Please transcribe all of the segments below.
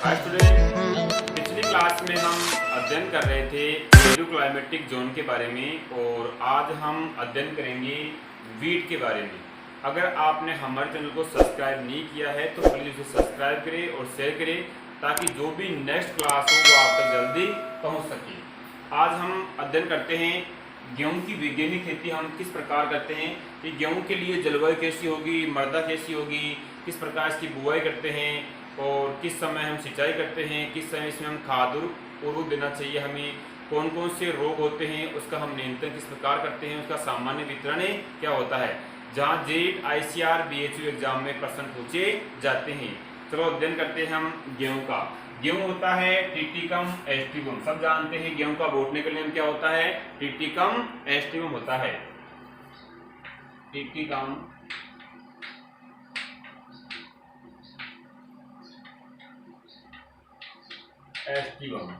Hi student, पिछली class में हम अध्ययन कर रहे थे हाइड्रोक्लाइमेटिक जोन के बारे में और आज हम अध्ययन करेंगे वीट के बारे में। अगर आपने हमारे चैनल को सब्सक्राइब नहीं किया है तो प्लीज़ उसे सब्सक्राइब करें और शेयर करें ताकि जो भी नेक्स्ट क्लास हो वो आप तक जल्दी पहुंच सके। आज हम अध्ययन करते हैं गेहूं की वैज्ञानिक खेती हम किस प्रकार करते हैं कि गेहूं के लिए जलवायु कैसी होगी, मृदा कैसी होगी, किस प्रकार इसकी बुआई करते हैं और किस समय हम सिंचाई करते हैं, किस समय इसमें हम खाद और उर्वरक देना चाहिए, हमें कौन कौन से रोग होते हैं, उसका हम नियंत्रण किस प्रकार करते हैं, उसका सामान्य वितरण क्या होता है, जहाँ जेट ICR BHU एग्जाम में प्रश्न पूछे जाते हैं। चलो अध्ययन करते हैं हम गेहूं का। गेहूं होता है टिटिकम एस्टिवम, सब जानते हैं गेहूं का बोटनिकल नेम क्या होता है, टिटिकम एस्टिवम होता है। टिटिकम एस्टिवम,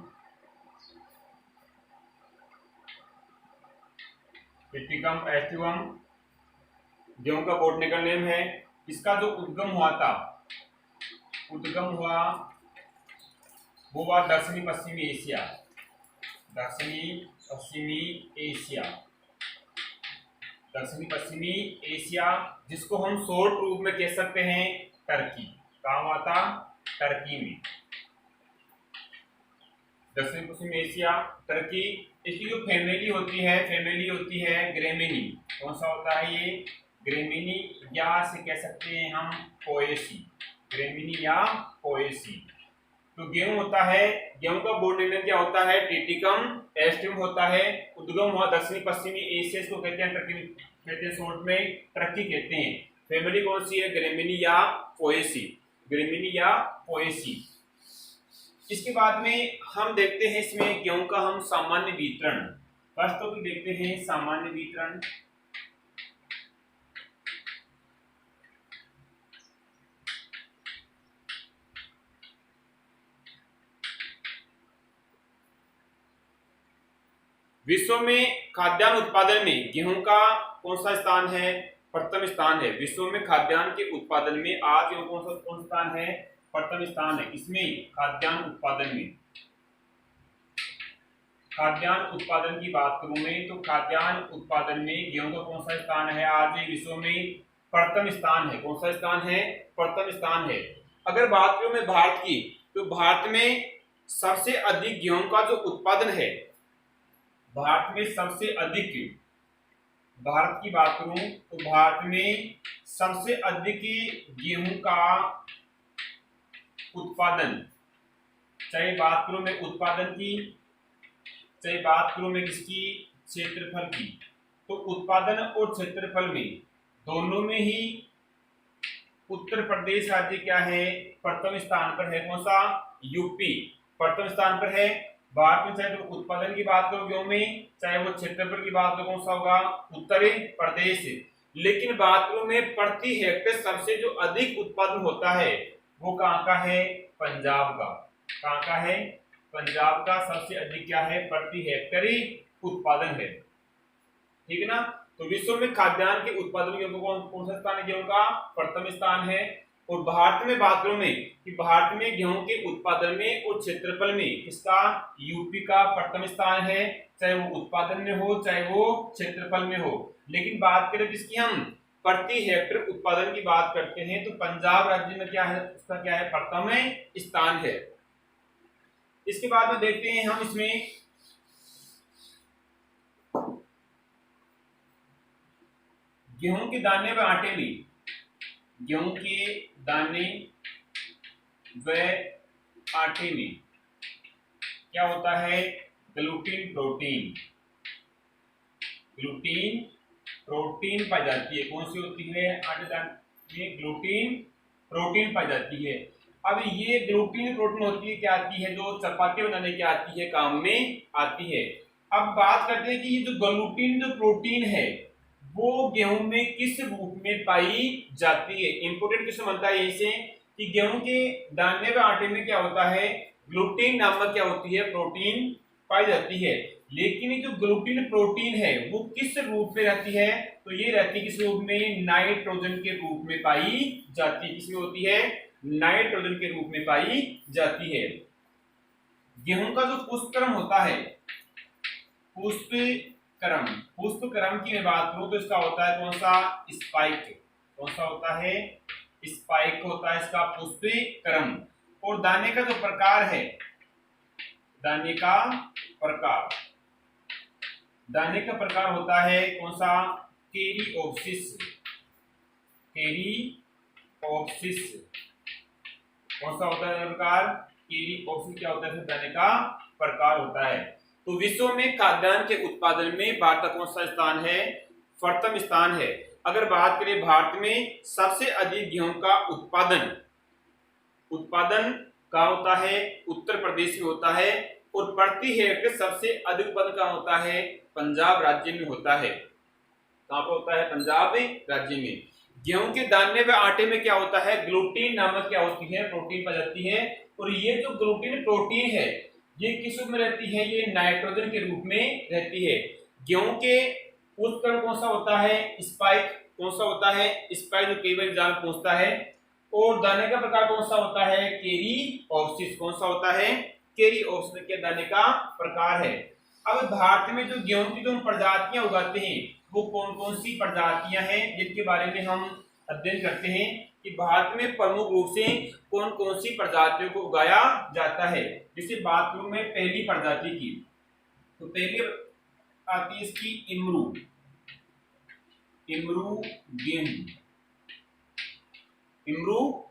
टिटिकम एस्टिवम गेहूं का बोटनिकल नेम है। इसका जो उद्गम हुआ था, उद्गम हुआ वो हुआ दक्षिणी पश्चिमी एशिया, दक्षिणी पश्चिमी एशिया, दक्षिणी पश्चिमी एशिया, जिसको हम शॉर्ट रूप में कह सकते हैं टर्की। कहाँ हुआ था? टर्की में, दक्षिणी पश्चिमी एशिया, टर्की। इसकी जो फैमिली होती है ग्रेमिनी। कौन सा होता है ये? ग्रेमिनी, या से कह सकते हैं हम पोएसी, ग्रेमिनी या पोएसी। तो गेहूं होता है, गेहूं का बोटनिकल क्या होता है? टिटिकम एस्टिवम होता है। उद्गम हुआ दक्षिणी पश्चिमी एशिया, इसको कहते हैं टर्की, कहते हैं शॉर्ट में टर्की कहते हैं। फैमिली कौन सी है? ग्रेमिनी या पोएसी, ग्रेमिनी या पोएसी। इसके बाद में हम देखते हैं इसमें गेहूं का हम सामान्य वितरण, फर्स्ट तो देखते हैं सामान्य वितरण। विश्व में खाद्यान्न उत्पादन में गेहूं का कौन सा स्थान है? प्रथम स्थान है। विश्व में खाद्यान्न के उत्पादन में आज गेहूं कौन सा स्थान है? प्रथम स्थान है। इसमें खाद्यान्न उत्पादन में, खाद्यान्न उत्पादन की बात करूं मैं तो खाद्यान्न उत्पादन में गेहूं का कौन सा स्थान है? आज विश्व में प्रथम स्थान है। कौन सा स्थान है? प्रथम स्थान है। अगर बात करूं मैं भारत की, तो भारत में सबसे अधिक गेहूं का जो उत्पादन है, भारत में सबसे अधिक, भारत की बात करूं तो भारत में सबसे अधिक गेहूं का उत्पादन, चाहे बात करूं मैं उत्पादन की, चाहे बात करूं मैं किसकी? क्षेत्रफल की, तो उत्पादन और क्षेत्रफल में दोनों में ही उत्तर प्रदेश राज्य क्या है? प्रथम स्थान पर है। कौन सा? यूपी प्रथम स्थान पर है। भारत में चाहे तो उत्पादन की बात करो गेहूं में, चाहे वो क्षेत्रफल की बात करो, कौन सा होगा? उत्तर प्रदेश। लेकिन बात करो में प्रति हेक्टेयर सबसे जो अधिक उत्पादन होता है वो कहाँ का है? पंजाब का। कहाँ का है? पंजाब का सबसे अधिक क्या है? प्रति हेक्टेयर उत्पादन है। ठीक है ना? तो विश्व में खाद्यान्न के उत्पादन में कौन सा स्थान है? गेहूं का प्रथम स्थान है। और भारत में बात करूं मैं कि भारत में गेहूं के उत्पादन में और क्षेत्रफल में इसका यूपी का प्रथम स्थान है, चाहे वो उत्पादन में हो चाहे वो क्षेत्रफल में हो। लेकिन बात करें जिसकी हम प्रति हेक्टेयर उत्पादन की बात करते हैं तो पंजाब राज्य में क्या है? उसका क्या है? प्रथम स्थान है। इसके बाद में देखते हैं हम इसमें गेहूं के दाने व आटे में, गेहूं के दाने व आटे में क्या होता है? ग्लूटीन प्रोटीन, ग्लूटीन प्रोटीन पाई जाती है। कौन सी होती है? आटे दाने में ग्लूटीन प्रोटीन पाई जाती है। अब ये ग्लूटीन प्रोटीन होती है क्या आती है? जो चपाती बनाने की आती है, काम में आती है। अब बात करते हैं कि ये जो ग्लूटीन जो प्रोटीन है वो गेहूं में किस रूप में पाई जाती है। इंपोर्टेंट क्वेश्चन बनता है इसे कि गेहूं के दाने व आटे में क्या होता है? ग्लूटीन नामक क्या होती है? प्रोटीन पाई जाती है। लेकिन ये जो ग्लूटीन प्रोटीन है वो किस रूप में रहती है? तो ये रहती है किस रूप में? नाइट्रोजन के रूप में पाई जाती है। किसमें होती है? नाइट्रोजन के रूप में पाई जाती है। गेहूं का जो पुष्पक्रम होता है, पुष्पक्रम की मैं बात करूं तो इसका होता है कौन सा? स्पाइक। कौन सा होता है? स्पाइक होता है इसका पुष्पक्रम। और दाने का जो प्रकार है, दाने का प्रकार होता है कौन सा? कैरिओप्सिस। कौन सा होता है प्रकार? कैरिओप्सिस। क्या होता है? दाने का प्रकार होता है। तो विश्व में खाद्यान्न के उत्पादन में भारत का कौन सा स्थान है? प्रथम स्थान है। अगर बात करें भारत में सबसे अधिक गेहूं का उत्पादन कहाँ होता है? उत्तर प्रदेश में होता है। और प्रति हेक्टेयर सबसे अधिक उत्पादन कहाँ होता है? पंजाब राज्य में होता है। कहाँ पर होता है? पंजाब राज्य में। गेहूं के दाने व आटे में क्या होता है? ग्लूटीन नामक क्या होती है? प्रोटीन पाई जाती है। और ये जो ग्लूटीन प्रोटीन है ये किस रूप में रहती है? ये नाइट्रोजन के रूप में रहती है। गेहूं के उत्क्रम कौन सा होता है? स्पाइक। कौन सा होता है? स्पाइक, जो कई बार एग्जाम पूछता है। और दाने का प्रकार कौन सा होता है? कैरिओप्सिस। कौन सा होता है? कैरिओप्सिस के दाने का प्रकार है। अब भारत में जो गेहूं की जो प्रजातियां उगाते हैं वो कौन कौन सी प्रजातियां हैं जिनके बारे में हम अध्ययन करते हैं कि भारत में प्रमुख रूप से कौन कौन सी प्रजातियों को उगाया जाता है। जैसे बात करूं मैं पहली प्रजाति की, तो पहली आती है इसकी इमरू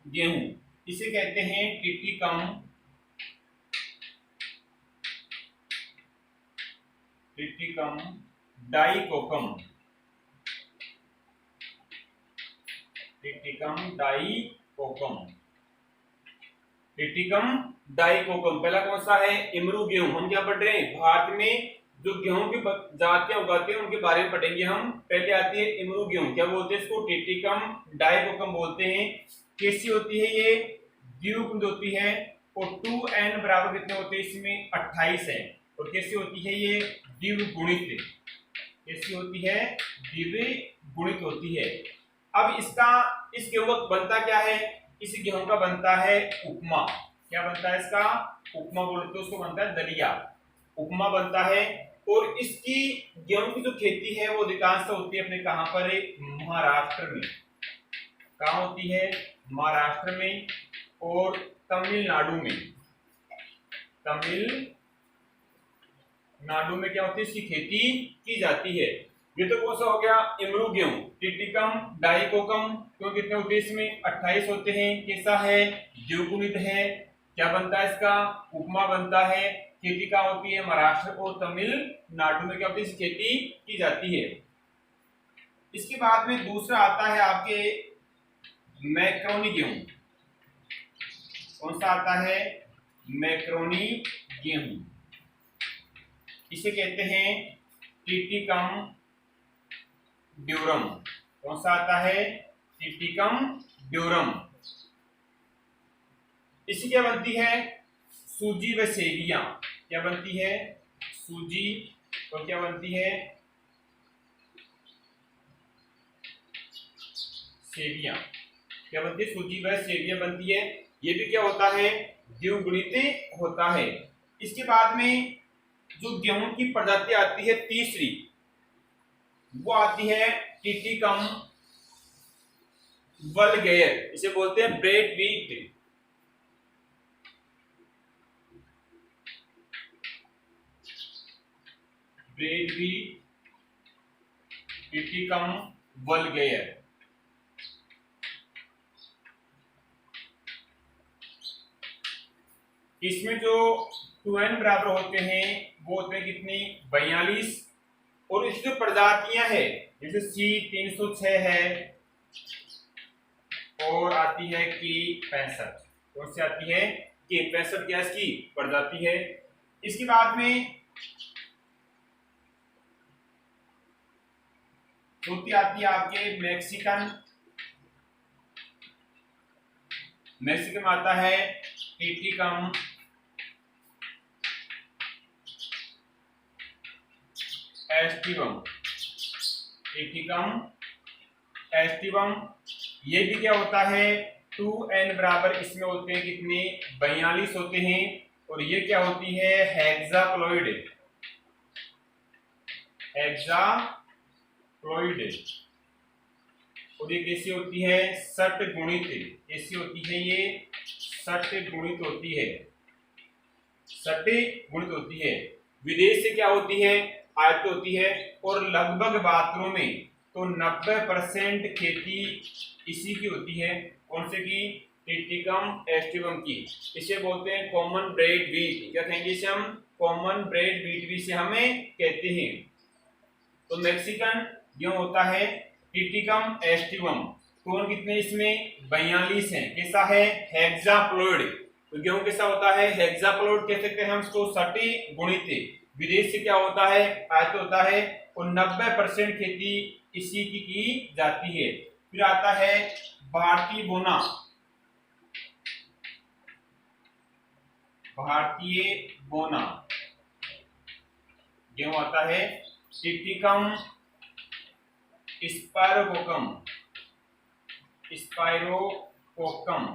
गेहूं। इसे कहते हैं ट्रिटिकम डाइकोकम। पहला कौन सा है? इमरू गेहूं। हम क्या पढ़ रहे हैं? भारत में जो गेहूं की जातियां उगाते हैं उनके बारे में पढ़ेंगे हम। पहले आती है इमरू गेहूं। क्या बोलते हैं इसको? ट्रिटिकम डाइकोकम बोलते हैं। कैसी होती है ये? द्विगुणित होती है। और 2n बराबर कितने होते हैं इसमें? 28 है। और कैसी होती है ये? द्विगुणित। कैसी होती है? द्विगुणित होती है। अब इस गेहूं का बनता क्या है? इस गेहूं का बनता है उपमा। क्या बनता है इसका? उपमा बोलते हैं उसको, बनता है दलिया। उपमा बनता है। और इसकी गेहूं की जो खेती है वो अधिकांश होती है अपने कहां पर? महाराष्ट्र में। कहां होती है? महाराष्ट्र में और तमिलनाडु में। तमिलनाडु में क्या होती है? इसकी खेती की जाती है। ये तो कौन सा हो गया? इमरू गेहूं। ट्रिटिकम डाइकोकम। क्यों कितने होते हैं इसमें? 28 होते हैं। कैसा है? द्विगुणित है। क्या बनता है इसका? उपमा बनता है। खेती कहाँ होती है? महाराष्ट्र और तमिलनाडु में क्या होती है? खेती की जाती है। इसके बाद में दूसरा आता है आपके मैक्रोनी गेहूं। कौन सा आता है? मैक्रोनी गेहूं। इसे कहते हैं ट्रिटिकम ड्यूरम। कौन सा आता है? Triticum durum. इसकी क्या बनती है? सूजी व सेवियां। क्या बनती है? सूजी। और क्या बनती है? सेवियां। क्या बनती है? सूजी व सेवियां बनती है। ये भी क्या होता है? द्विगुणित होता है। इसके बाद में जो गेहूं की प्रजाति आती है तीसरी, वो आती है ट्रिटिकम वल्गेयर। इसे बोलते हैं ब्रेड व्हीट। ट्रिटिकम वल्गेयर। इसमें जो 2n बराबर होते हैं वो होते हैं कितनी? 42। और इसकी जो प्रजातियां है जैसे C 306 है और आती है की 65। कौन सी आती है? की 65 क्या इसकी प्रजाति है। इसके बाद में चौथी आती है आपके मैक्सिकन आता है ट्रिटिकम एस्टिवम। ये भी क्या होता है? 2n बराबर इसमें होते हैं कितने, 42 होते हैं। और ये क्या होती है, हेक्साक्लोइड, हेक्साक्लोइड। और ये कैसी होती है, षट गुणित, कैसी होती है ये, षट गुणित होती है, षट गुणित होती है। विदेश से क्या होती है, आयत होती है। और लगभग बातों में तो 90% खेती इसी की होती है, कौन से की, टिटिकम एस्टिवम की। इसे बोलते हैं कॉमन ब्रेड व्हीट, क्या कहेंगे इसे हम, कॉमन ब्रेड व्हीट भी से हमें कहते हैं। तो मैक्सिकन गेहूं होता है टिटिकम एस्टिवम, कौन कितने इसमें 42 है, कैसा है, हेक्साप्लोइड। तो गेहूं कैसा होता है, हेक्साप्लोइड कह सकते हैं हम इसको, सटी गुणित। विदेश से क्या होता है, आयत होता है। और 90% खेती इसी की जाती है। फिर आता है भारतीय बोना, भारतीय बोना गेहूं आता है टिटिकम स्पाइरोकोकम, स्पाइरोकोकम,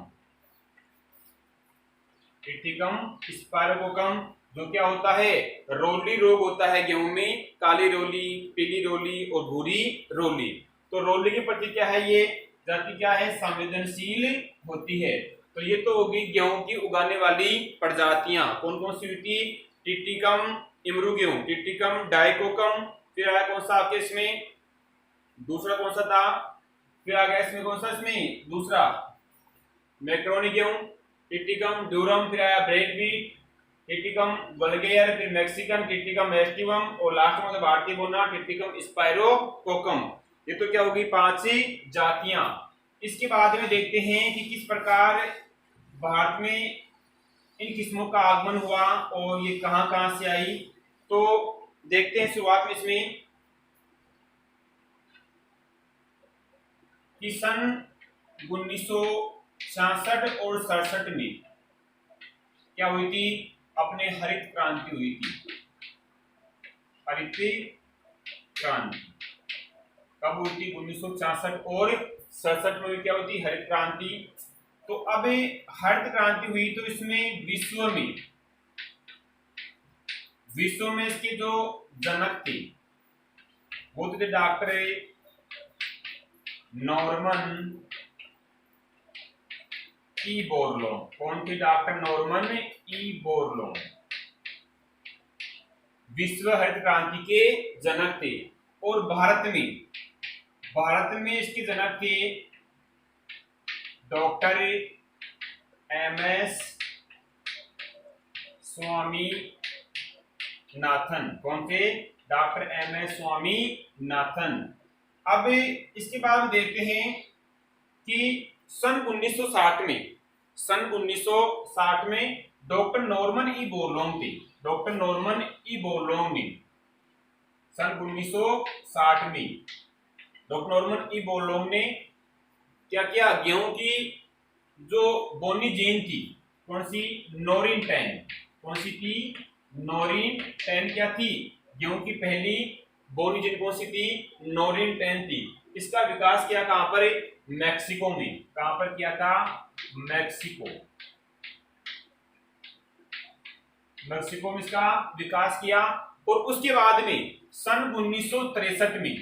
टिटिकम स्पाइरोकोकम। जो क्या होता है, रोली रोग होता है गेहूं में, काली रोली, पीली रोली और भूरी रोली। तो रोली के प्रति क्या है, ये जाति क्या है, संवेदनशील होती है। तो ये तो होगी गेहूं की उगाने वाली प्रजातियां, कौन कौन सी हुई थी, टिटिकम इमरू गेहूं, टिटिकम डाइकोकम। फिर आया कौन सा आपके इसमें, दूसरा कौन सा था, फिर आ गया इसमें कौन सा, इसमें दूसरा मैक्रोनी गेहूं, टिटिकम ड्यूरम। फिर आया ब्रेड व्हीट, टिटिकम वल्गेयर, फिर मैक्सिकन टिटिकम एस्टिवम, और लास्ट में भारतीय बोना टिटिकम स्पाइरोकोकम। ये तो क्या होगी, 5 जातियां। इसके बाद में देखते हैं कि किस प्रकार भारत में इन किस्मों का आगमन हुआ और ये कहां कहां से आई। तो देखते हैं शुरुआत में इसमें कि सन 1966 और 67 में क्या हुई थी, अपने हरित क्रांति हुई थी। हरित क्रांति कब हुई थी, 1966 और 67 में क्या हुई थी, हरित क्रांति। तो अब हरित क्रांति हुई तो इसमें विश्व में इसके जो जनक थे वो थे डॉक्टर नॉर्मन ई बोरलोन। कौन थे, डॉक्टर नॉर्मन ई बोरलोन, विश्व हरित क्रांति के जनक थे। और भारत में इसके जनक थे डॉक्टर एमएस स्वामीनाथन। कौन थे, डॉक्टर एमएस स्वामीनाथन। अब इसके बाद देखते हैं कि सन 1960 में डॉक्टर नॉर्मन ई बोरलोन थे, डॉक्टर नॉर्मन ई बोरलोन ने सन 1960 में डॉक्टर नॉर्मन ई बोरलोन ने क्या किया, गेहूं की जो बोनी जीन थी, कौन सी, नोरिन 10, कौन सी थी, नोरिन 10 क्या थी, गेहूं की पहली बोनी जीन कौन सी थी, नोरिन 10 थी। इसका विकास किया कहां पर, मैक्सिको में। कहां पर किया था, मैक्सिको में इसका विकास किया। और उसके बाद में सन 1963 में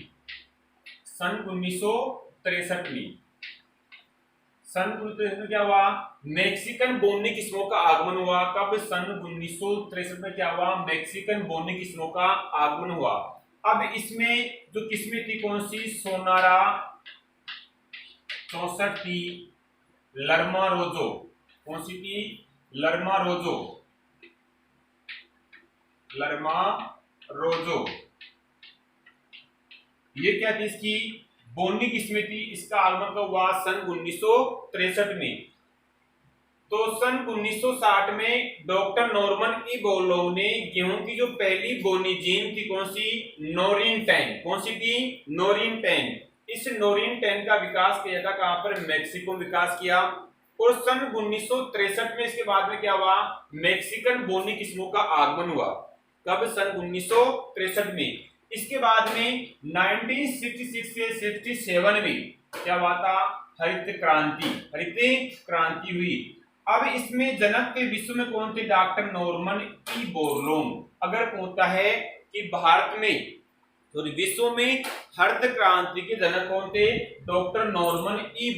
क्या हुआ, मैक्सिकन बोनी किस्मों का आगमन हुआ। कब, सन 1963 में क्या हुआ, मैक्सिकन बोनी किस्मों का आगमन हुआ। अब इसमें जो किस्में थी कौन सी, सोनारा 64 थी, लर्मा रोजो, कौन सी थी, लर्मा रोजो। ये क्या थी, इसकी बोनी किस्में थी। इसका आगमन कब हुआ, सन 1963 में। तो सन 1960 में डॉक्टर नॉर्मन ई बोरलोन ने गेहूं की जो पहली बोनी जीन थी कौन सी, नोरिन 10, कौन सी थी, नोरिन 10। इस नोरिन 10 का विकास किया था कहां पर, मैक्सिको में विकास किया। और सन 1963 में इसके बाद में क्या हुआ, मैक्सिकन बोनी किस्मों का आगमन हुआ। कब, सन 1963 में। इसके बाद में 1966 से 67 में क्या हुआ था, हरित क्रांति हुई। अब इसमें जनक के विश्व में कौन थे? Doctor Norman E Borlaug. अगर पूछता है कि भारत में तो विश्व में हरित क्रांति के जनक कौन थे? Doctor Norman E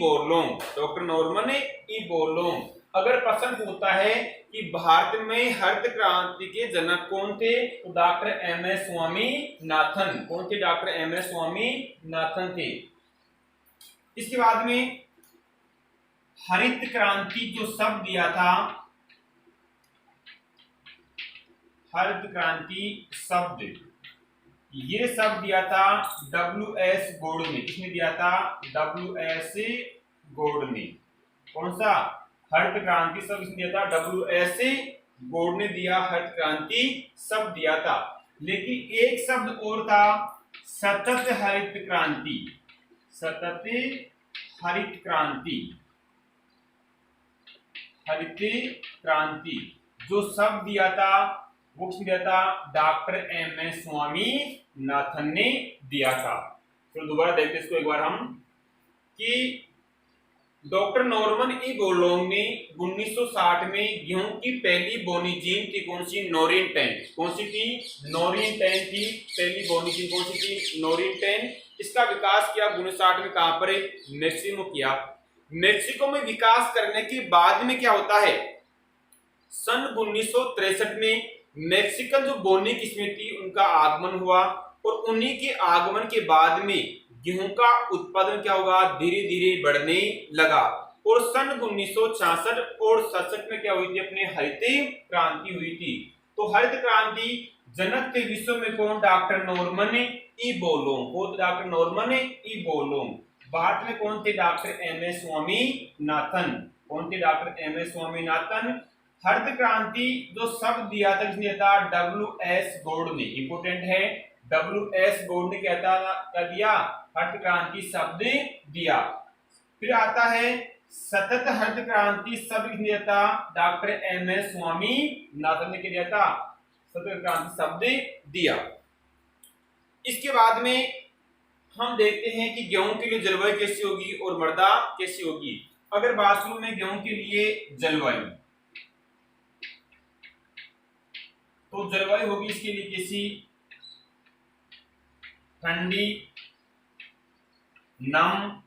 Borlaug. अगर प्रश्न पूछता है कि भारत में हरित क्रांति के जनक कौन थे? तो डॉक्टर एम एस स्वामीनाथन। कौन थे? डॉक्टर एम एस स्वामीनाथन थे। इसके बाद में हरित क्रांति जो शब्द दिया था, हरित क्रांति शब्द, ये शब्द दिया था W.S. गॉड ने। किसने दिया था? W.S. गॉड ने। कौन सा? हरित क्रांति शब्द किसने दिया था? W.S. गॉड ने दिया, हरित क्रांति शब्द दिया था। लेकिन एक शब्द और था, सतत हरित क्रांति। सतत हरित क्रांति, जो शब्द दिया था वो किसने दिया था? डॉक्टर एम एस स्वामीनाथन ने दिया था। तो दोबारा देखते इसको एक बार हम कि डॉक्टर नॉर्मन ई बोरलॉग ने 1960 में गेहूं की पहली बोनी जीन थी। कौन सी? नोरिन 10। कौन सी थी? नोरिन 10 थी। पहली बोनी जीन कौन सी थी? नोरिन 10। इसका विकास किया 1960 में। कहां पर? मैक्सिको किया। मैक्सिको में विकास करने के बाद में क्या होता है? सन 1963 में मैक्सिकन जो बोनी किस्में थी उनका आगमन हुआ, और उन्हीं के आगमन के बाद में गेहूं का उत्पादन क्या होगा? धीरे धीरे बढ़ने लगा। और सन 1966 और 67 में क्या हुई थी? अपने हरित क्रांति हुई थी। तो हरित क्रांति जनक के विश्व में कौन? Doctor Norman E Borlaug. Doctor Norman E Borlaug. Bharat में कौन थे? Doctor M S Swaminathan. कौन थे? Doctor M S Swaminathan. हरित क्रांति जो शब्द दिया था किसने दिया था? W.S. गॉड ने। इंपोर्टेंट है, W.S. गॉड ने क्या दिया? हरित क्रांति शब्द दिया। फिर आता है सतत हरित क्रांति शब्द किसने दिया था? डॉक्टर एम एस स्वामीनाथन ने क्या दिया था? सतत क्रांति शब्द दिया। इसके बाद में हम देखते हैं कि गेहूं के लिए जलवायु कैसी होगी और मृदा कैसी होगी। अगर बात करूं मैं गेहूं के लिए जलवायु, तो जलवायु होगी इसके लिए कैसी? ठंडी, नम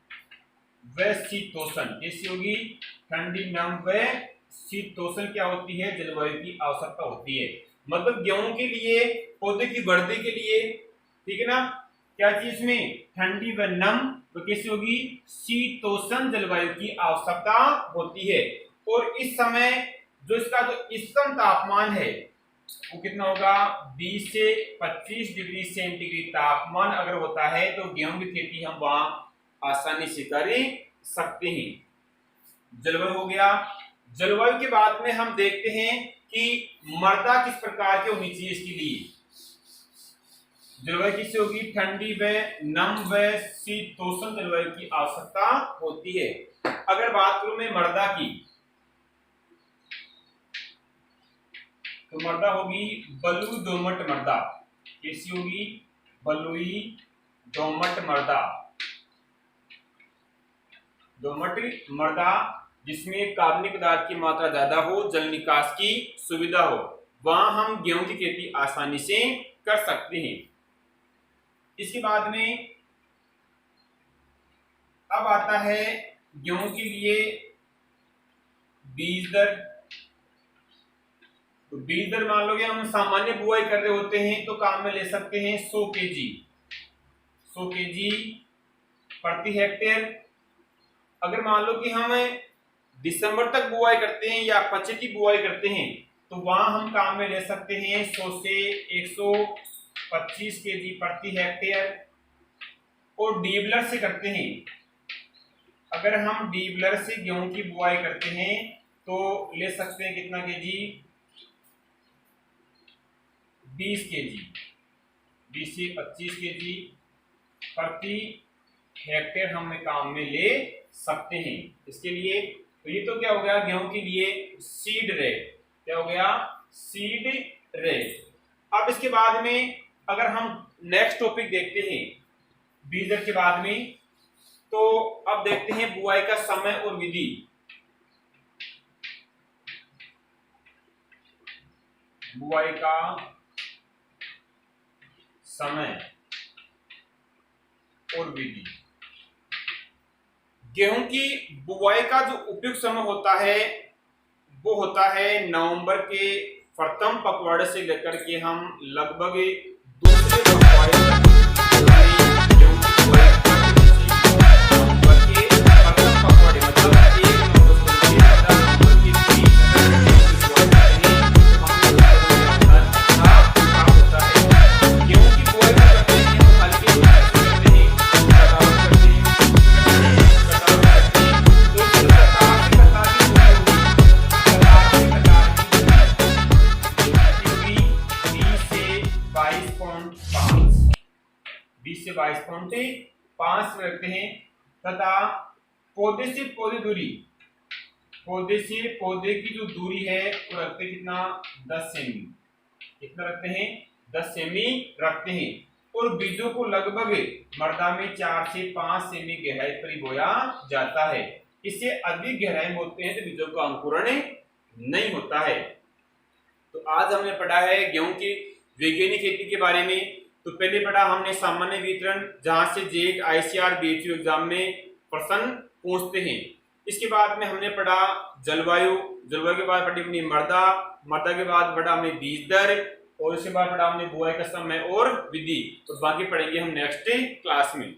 व शीतोष्ण। कैसी होगी? ठंडी, नम व शीतोष्ण क्या होती है? जलवायु की आवश्यकता होती है। मतलब गेहूं के लिए, पौधे की वृद्धि के लिए, ठीक है ना, क्या चीज में? ठंडी व नम, तो कैसी होगी? शीतोष्ण जलवायु की आवश्यकता होती है। और इस समय जो इसका जो इष्टतम तापमान है वो कितना होगा? 20 से 25 डिग्री सेंटीग्रेड तापमान अगर होता है तो गेहूं की खेती हम वहां आसानी से कर सकते हैं। जलवायु हो गया। जलवायु के बाद में हम देखते हैं कि मृदा किस प्रकार की होनी चाहिए इसके लिए। जलवायु किससे होगी? ठंडी व नम व शीतोष्ण जलवायु की आवश्यकता होती है। अगर बात करूं मैं मृदा की, तो मृदा होगी बलुई दोमट मृदा। कैसी होगी? बलुई दोमट मृदा। दोमट मृदा जिसमें कार्बनिक पदार्थ की मात्रा ज्यादा हो, जल निकास की सुविधा हो, वहां हम गेहूं की खेती आसानी से कर सकते हैं। इसके बाद में अब आता है गेहूं के लिए बीज दर। तो बीज दर मान लो कि हम सामान्य बुआई कर रहे होते हैं तो काम में ले सकते हैं 100 केजी प्रति हेक्टेयर। अगर मान लो कि हम दिसंबर तक बुआई करते हैं या पछेती बुआई करते हैं तो वहां हम काम में ले सकते हैं 100 से 125 केजी प्रति हेक्टेयर। और डीबलर से करते हैं, अगर हम डीबलर से गेहूं की बुआई करते हैं तो ले सकते हैं कितना केजी? 20 केजी, 20 से 25 केजी प्रति हेक्टेयर हम काम में ले सकते हैं। इसके लिए तो ये तो क्या हो गया गेहूं के लिए सीड रेट। क्या हो गया? Seed rate. अब इसके बाद में अगर हम नेक्स्ट टॉपिक देखते हैं बीज दर के बाद में, तो अब देखते हैं बुआई का समय और विधि। बुआई का समय और विधि। गेहूं की बुआई का जो उपयुक्त समय होता है वो होता है नवंबर के प्रथम पखवाड़े से लेकर के हम लगभग दूसरे पखवाड़े तक गेहूं की बुआई नवंबर के प्रथम पखवाड़े मतलब 1 नवंबर से 10 नवंबर के बीच गेहूं की बुआई करते हैं। हम हल्के करते हैं, से 22.5 रखते हैं तथा पौधे से पौधे दूरी, पौधे से पौधे की जो दूरी है वो रखते हैं कितना 10 सेमी। कितना रखते हैं 10 सेमी रखते हैं। और बीजों को लगभग मृदा में 4 से 5 सेमी गहराई पर बोया जाता है। इससे अधिक गहराई में होते हैं तो बीजों का अंकुरण नहीं होता है। तो आज हमने पढ़ा है गेहूं की वैज्ञानिक खेती के बारे में। तो पहले पढ़ा हमने सामान्य वितरण, जहां से जेट आईसीआर बीएचयू एग्जाम में प्रश्न पूछते हैं। इसके बाद में हमने पढ़ा जलवायु, जलवायु के बाद पढ़ी हमने मृदा, मृदा के बाद पढ़ा हमने बीज दर और उसके बाद पढ़ा हमने बुआई का समय और विधि। तो बाकी पढ़ेंगे हम नेक्स्ट क्लास में।